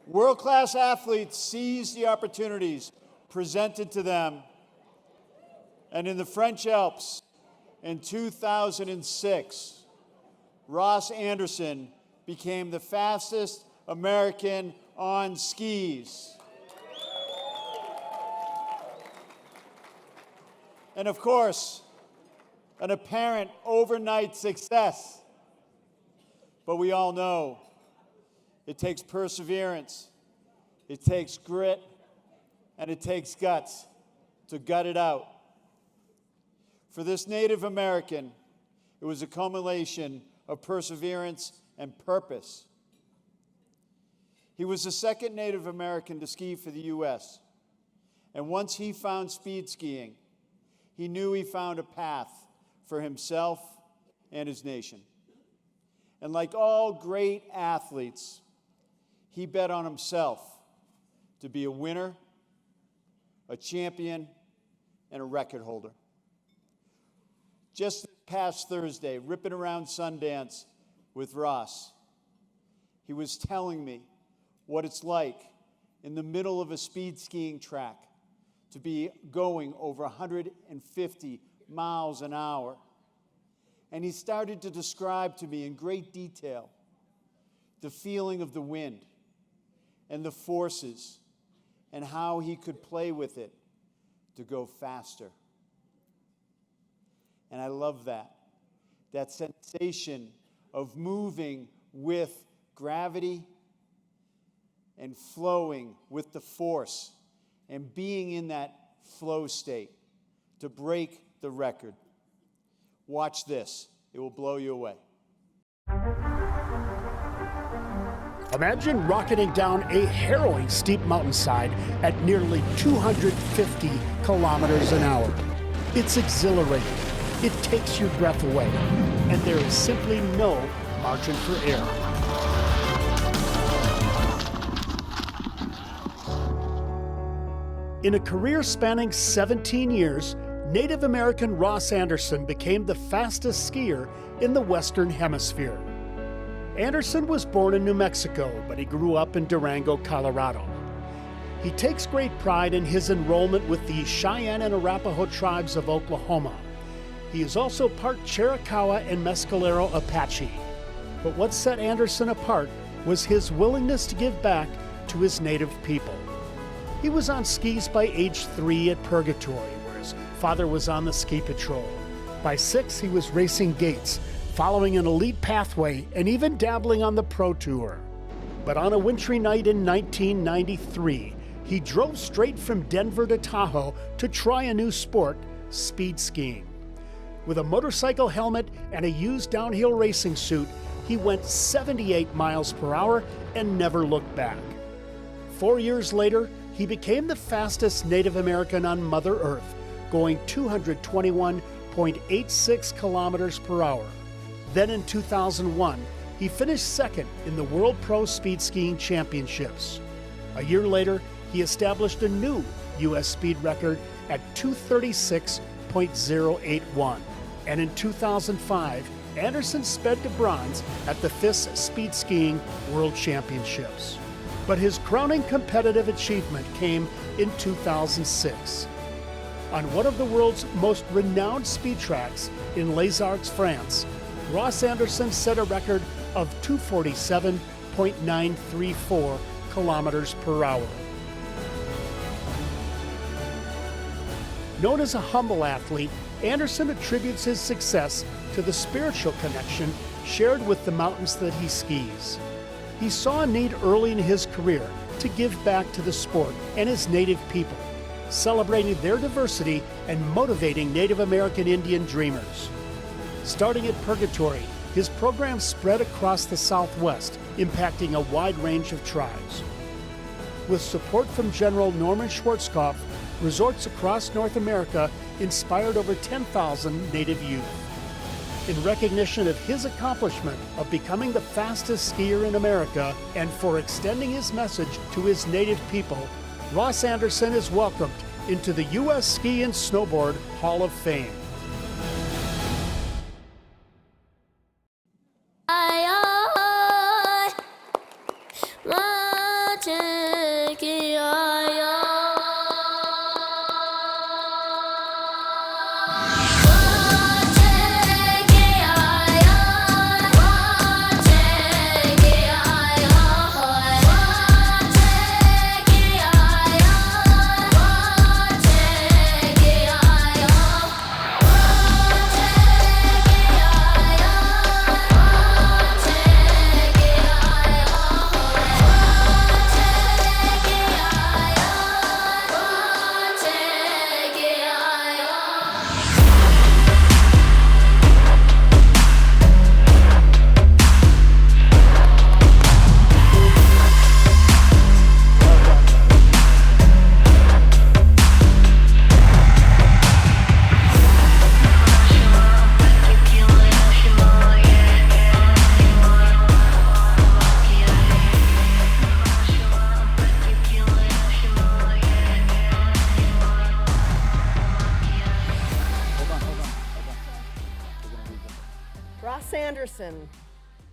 World-class athletes seize the opportunities presented to them. And in the French Alps in 2006, Ross Anderson became the fastest American on skis. And of course, an apparent overnight success. But we all know it takes perseverance, it takes grit, and it takes guts to gut it out. For this Native American, it was a culmination of perseverance and purpose. He was the second Native American to ski for the U.S. And once he found speed skiing, he knew he found a path for himself and his nation. And like all great athletes, he bet on himself to be a winner, a champion, and a record holder. Just this past Thursday, ripping around Sundance with Ross, he was telling me what it's like in the middle of a speed skiing track to be going over 150 miles an hour. And he started to describe to me in great detail the feeling of the wind and the forces and how he could play with it to go faster. And I love that sensation of moving with gravity and flowing with the force and being in that flow state to break the record. Watch this. It will blow you away. Imagine rocketing down a harrowing steep mountainside at nearly 250 kilometers an hour. It's exhilarating. It takes your breath away, and there is simply no margin for error. In a career spanning 17 years, Native American Ross Anderson became the fastest skier in the Western Hemisphere. Anderson was born in New Mexico, but he grew up in Durango, Colorado. He takes great pride in his enrollment with the Cheyenne and Arapaho tribes of Oklahoma. He is also part Chiricahua and Mescalero Apache. But what set Anderson apart was his willingness to give back to his native people. He was on skis by age 3 at Purgatory, where his father was on the ski patrol. By 6, he was racing gates, following an elite pathway, and even dabbling on the Pro Tour. But on a wintry night in 1993, he drove straight from Denver to Tahoe to try a new sport, speed skiing. With a motorcycle helmet and a used downhill racing suit, he went 78 miles per hour and never looked back. 4 years later, he became the fastest Native American on Mother Earth, going 221.86 kilometers per hour. Then in 2001, he finished second in the World Pro Speed Skiing Championships. A year later, he established a new U.S. speed record at 236.081. And in 2005, Anderson sped to bronze at the FIS Speed Skiing World Championships. But his crowning competitive achievement came in 2006. On one of the world's most renowned speed tracks in Les Arcs, France, Ross Anderson set a record of 247.934 kilometers per hour. Known as a humble athlete, Anderson attributes his success to the spiritual connection shared with the mountains that he skis. He saw a need early in his career to give back to the sport and his native people, celebrating their diversity and motivating Native American Indian dreamers. Starting at Purgatory, his program spread across the Southwest, impacting a wide range of tribes. With support from General Norman Schwarzkopf, resorts across North America inspired over 10,000 Native youth. In recognition of his accomplishment of becoming the fastest skier in America and for extending his message to his native people, Ross Anderson is welcomed into the U.S. Ski and Snowboard Hall of Fame. I want Ross Anderson,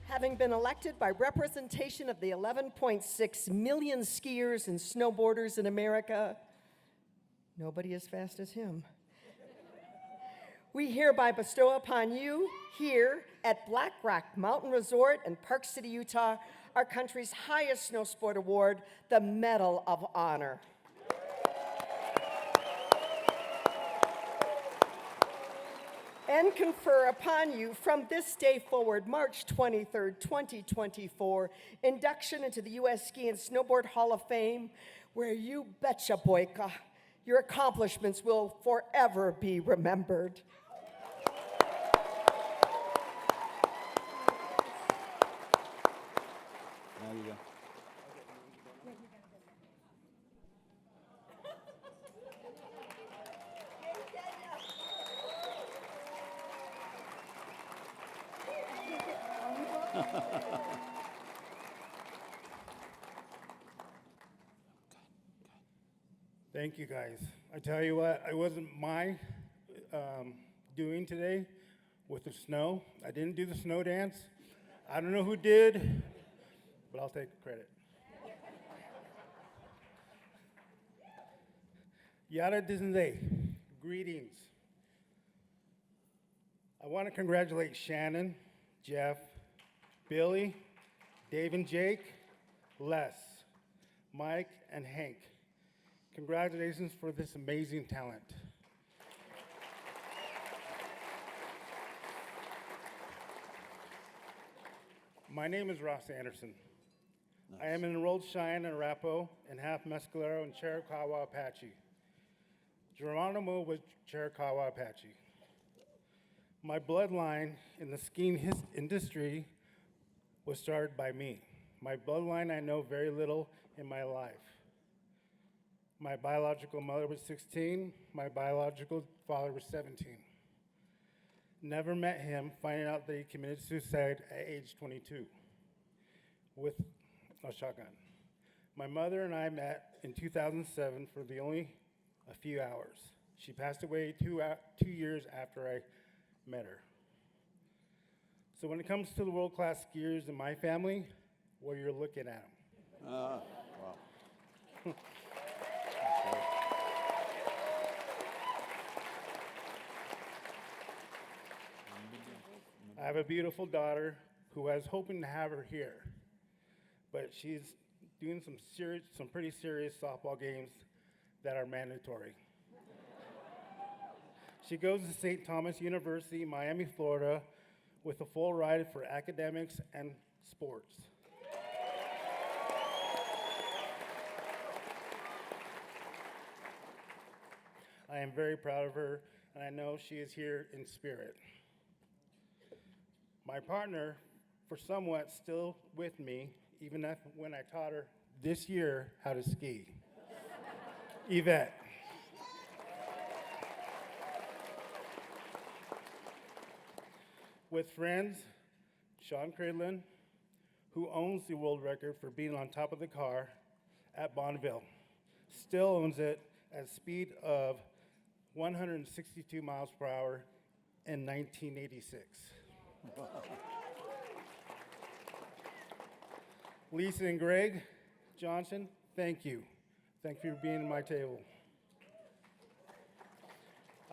having been elected by representation of the 11.6 million skiers and snowboarders in America, nobody as fast as him. We hereby bestow upon you here at Black Rock Mountain Resort in Park City, Utah, our country's highest snow sport award, the Medal of Honor. And confer upon you from this day forward, March 23rd, 2024, induction into the U.S. Ski and Snowboard Hall of Fame, where you betcha, boyka, your accomplishments will forever be remembered. Now you go. Thank you, guys. I tell you what, it wasn't my doing today with the snow. I didn't do the snow dance. I don't know who did, but I'll take the credit. Yada Disney, greetings. I want to congratulate Shannon, Jeff, Billy, Dave and Jake, Les, Mike, and Hank. Congratulations for this amazing talent. My name is Ross Anderson. Nice. I am an enrolled Cheyenne and Arapaho and half Mescalero and Chiricahua Apache. Geronimo was Chiricahua Apache. My bloodline in the skiing industry was started by me. My bloodline I know very little in my life. My biological mother was 16, my biological father was 17. Never met him, finding out that he committed suicide at age 22 with a shotgun. My mother and I met in 2007 for only a few hours. She passed away 2 years after I met her. So when it comes to the world-class skiers in my family, well, you're looking at them. Wow. I have a beautiful daughter who I was hoping to have her here, but she's doing some pretty serious softball games that are mandatory. She goes to St. Thomas University, Miami, Florida, with a full ride for academics and sports. I am very proud of her, and I know she is here in spirit. My partner, for somewhat, still with me, even when I taught her this year how to ski. Yvette. With friends, Sean Cradlin, who owns the world record for being on top of the car at Bonneville, still owns it at a speed of 162 miles per hour in 1986. Lisa and Greg, Johnson, thank you. Thank you for being at my table.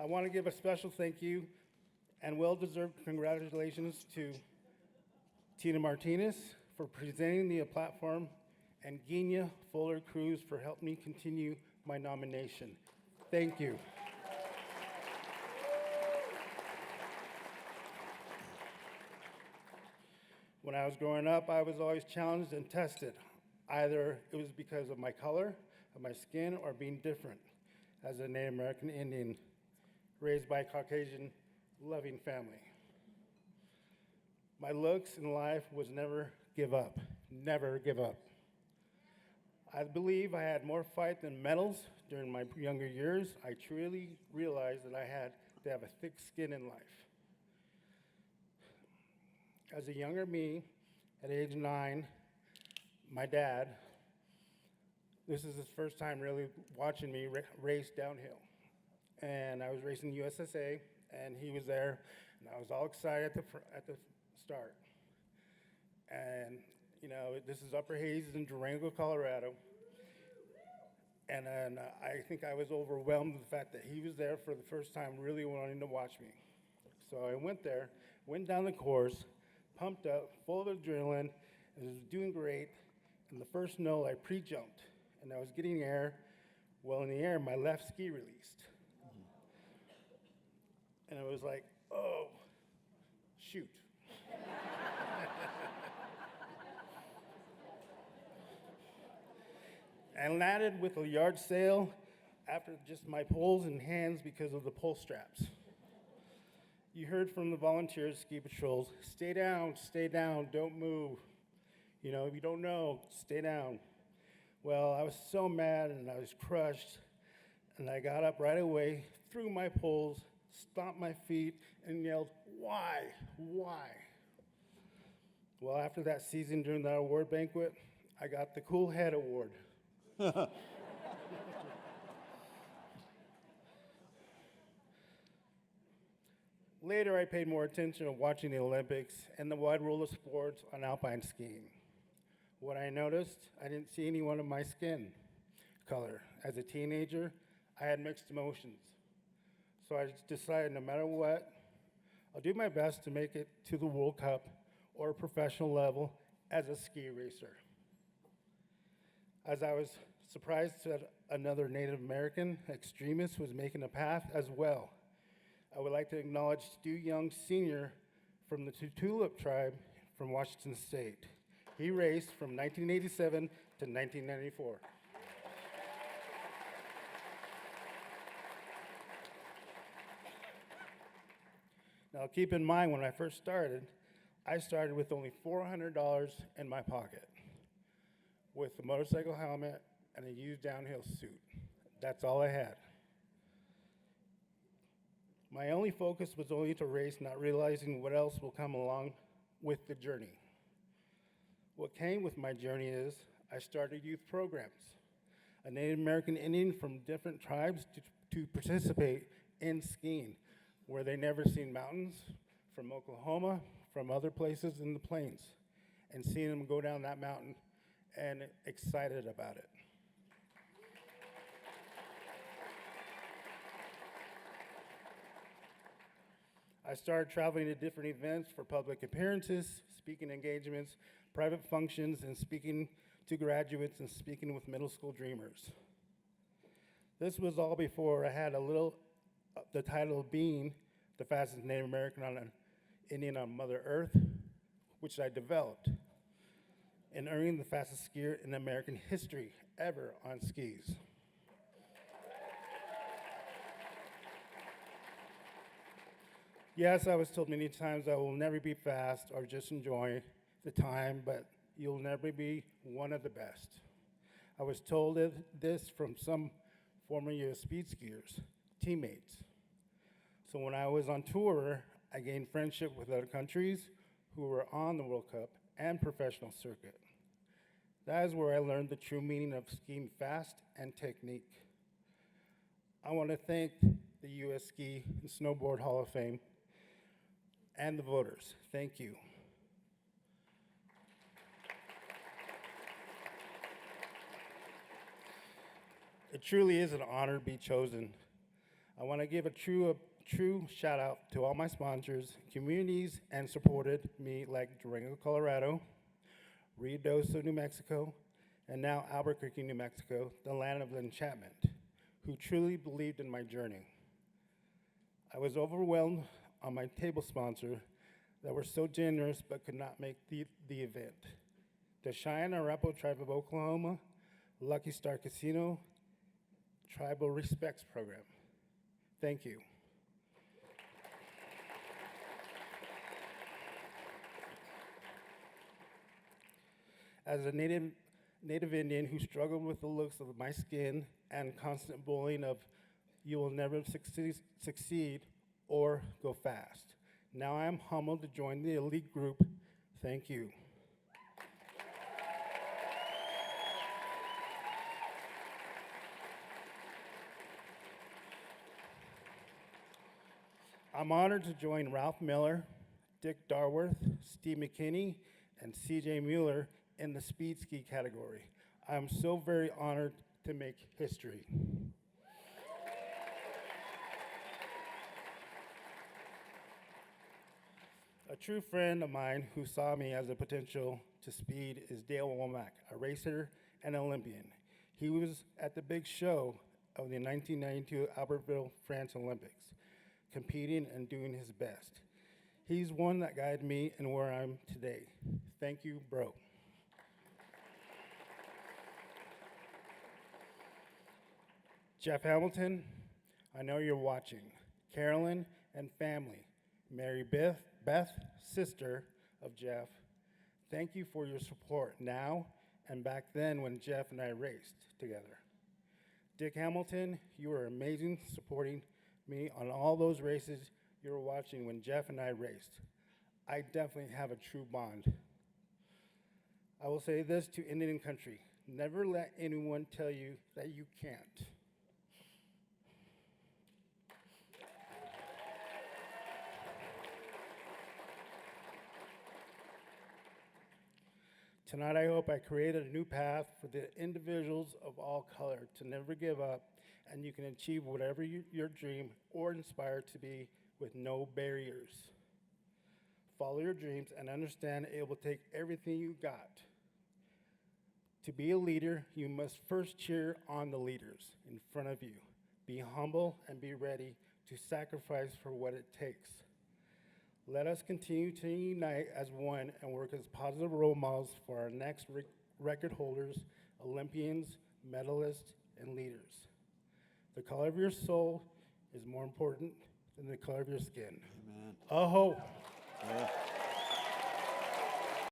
I want to give a special thank you and well-deserved congratulations to Tina Martinez for presenting the platform and Gina Fuller-Cruz for helping me continue my nomination. Thank you. When I was growing up, I was always challenged and tested. Either it was because of my color, of my skin, or being different as a Native American Indian raised by a Caucasian loving family. My looks in life was never give up, never give up. I believe I had more fight than medals during my younger years. I truly realized that I had to have a thick skin in life. As a younger me, at age 9, my dad, this is his first time really watching me race downhill. And I was racing USSA, and he was there, and I was all excited at the start. And, you know, this is Upper Hayes in Durango, Colorado. And then I think I was overwhelmed with the fact that he was there for the first time really wanting to watch me. So I went there, went down the course, pumped up, full of adrenaline, and was doing great. And the first no, I pre-jumped, and I was getting air. Well, in the air, my left ski released. And I was like, oh, shoot. And landed with a yard sail after just my poles and hands because of the pole straps. You heard from the volunteers, ski patrols, stay down, don't move. You know, if you don't know, stay down. Well, I was so mad and I was crushed, and I got up right away, threw my poles, stomped my feet, and yelled, why? Well, after that season during that award banquet, I got the Cool Head Award. Later, I paid more attention to watching the Olympics and the wide roller sports on alpine skiing. What I noticed, I didn't see anyone of my skin color. As a teenager, I had mixed emotions. So I decided no matter what, I'll do my best to make it to the World Cup or professional level as a ski racer. As I was surprised that another Native American extremist was making a path as well, I would like to acknowledge Stu Young Sr. from the Tulip tribe from Washington State. He raced from 1987 to 1994. Now keep in mind, when I first started, I started with only $400 in my pocket, with a motorcycle helmet and a used downhill suit. That's all I had. My only focus was only to race, not realizing what else will come along with the journey. What came with my journey is I started youth programs, a Native American Indian from different tribes to participate in skiing, where they never seen mountains, from Oklahoma, from other places in the plains, and seeing them go down that mountain and excited about it. I started traveling to different events for public appearances, speaking engagements, private functions, and speaking to graduates and speaking with middle school dreamers. This was all before I had the title of being the fastest Native American Indian on Mother Earth, which I developed, and earning the fastest skier in American history ever on skis. Yes, I was told many times I will never be fast or just enjoy the time, but you'll never be one of the best. I was told this from some former U.S. speed skiers, teammates. So when I was on tour, I gained friendship with other countries who were on the World Cup and professional circuit. That is where I learned the true meaning of skiing fast and technique. I want to thank the U.S. Ski and Snowboard Hall of Fame and the voters. Thank you. It truly is an honor to be chosen. I want to give a true shout out to all my sponsors, communities, and supported me like Durango, Colorado, Ruidoso, New Mexico, and now Albuquerque, New Mexico, the land of enchantment, who truly believed in my journey. I was overwhelmed on my table sponsor that were so generous but could not make the event. The Cheyenne Arapaho Tribe of Oklahoma, Lucky Star Casino, Tribal Respects Program. Thank you. As a Native Indian who struggled with the looks of my skin and constant bullying of you will never succeed or go fast. Now I am humbled to join the elite group. Thank you. I'm honored to join Ralph Miller, Dick Darworth, Steve McKinney, and CJ Mueller in the speed ski category. I'm so very honored to make history. A true friend of mine who saw me as a potential to speed is Dale Womack, a racer and Olympian. He was at the big show of the 1992 Albertville, France Olympics, competing and doing his best. He's one that guided me and where I'm today. Thank you, bro. Jeff Hamilton, I know you're watching. Carolyn and family. Mary Beth, sister of Jeff, thank you for your support now and back then when Jeff and I raced together. Dick Hamilton, you were amazing supporting me on all those races you were watching when Jeff and I raced. I definitely have a true bond. I will say this to Indian country, never let anyone tell you that you can't. Tonight, I hope I created a new path for the individuals of all color to never give up, and you can achieve whatever your dream or inspire to be with no barriers. Follow your dreams and understand it will take everything you got. To be a leader, you must first cheer on the leaders in front of you. Be humble and be ready to sacrifice for what it takes. Let us continue to unite as one and work as positive role models for our next record holders, Olympians, medalists, and leaders. The color of your soul is more important than the color of your skin. Amen. Aho.